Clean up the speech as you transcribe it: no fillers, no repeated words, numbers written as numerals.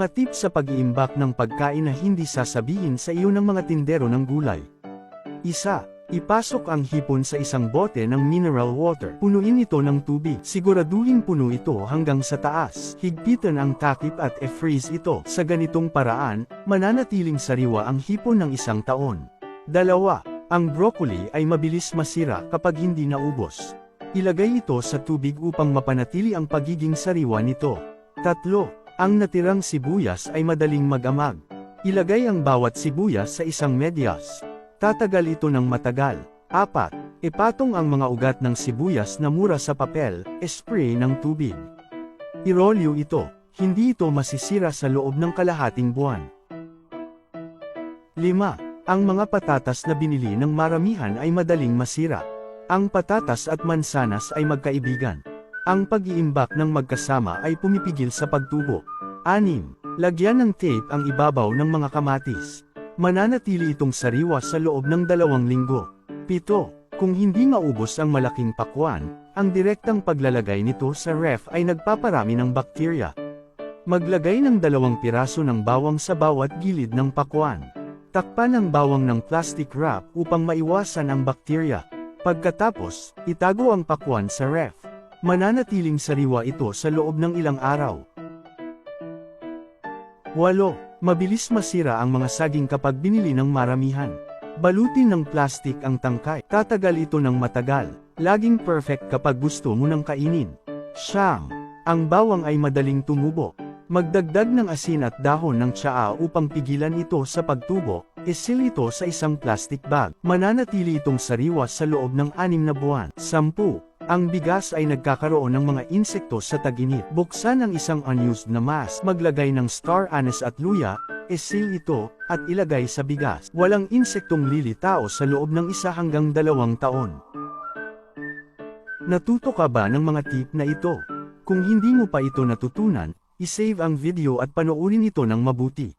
Mga tips sa pag-iimbak ng pagkain na hindi sasabihin sa iyo ng mga tindero ng gulay. 1. Ipasok ang hipon sa isang bote ng mineral water. Punuin ito ng tubig. Siguraduhin puno ito hanggang sa taas. Higpitan ang takip at e-freeze ito. Sa ganitong paraan, mananatiling sariwa ang hipon ng isang taon. 2. Ang broccoli ay mabilis masira kapag hindi naubos. Ilagay ito sa tubig upang mapanatili ang pagiging sariwa nito. 3. Ang natirang sibuyas ay madaling mag-amag. Ilagay ang bawat sibuyas sa isang medyas. Tatagal ito ng matagal. 4. Ipatong ang mga ugat ng sibuyas na mura sa papel, spray ng tubig. Irolyo ito, hindi ito masisira sa loob ng kalahating buwan. 5. Ang mga patatas na binili ng maramihan ay madaling masira. Ang patatas at mansanas ay magkaibigan. Ang pag-iimbak ng magkasama ay pumipigil sa pagtubo. 6. Lagyan ng tape ang ibabaw ng mga kamatis. Mananatili itong sariwa sa loob ng 2 linggo. 7. Kung hindi maubos ang malaking pakwan, ang direktang paglalagay nito sa ref ay nagpaparami ng bakterya. Maglagay ng 2 piraso ng bawang sa bawat gilid ng pakwan. Takpan ang bawang ng plastic wrap upang maiwasan ang bakterya. Pagkatapos, itago ang pakwan sa ref. Mananatiling sariwa ito sa loob ng ilang araw. 8. Mabilis masira ang mga saging kapag binili ng maramihan. Balutin ng plastik ang tangkay. Tatagal ito ng matagal. Laging perfect kapag gusto mo nang kainin. 9. Ang bawang ay madaling tumubo. Magdagdag ng asin at dahon ng tsaa upang pigilan ito sa pagtubo. Isil ito sa isang plastic bag. Mananatili itong sariwa sa loob ng 6 na buwan. 10. Ang bigas ay nagkakaroon ng mga insekto sa tag-init. Buksan ang isang unused na mask. Maglagay ng star anise at luya, isil ito, at ilagay sa bigas. Walang insektong lilitao sa loob ng 1 hanggang 2 taon. Natuto ka ba ng mga tip na ito? Kung hindi mo pa ito natutunan, i-save ang video at panoorin ito ng mabuti.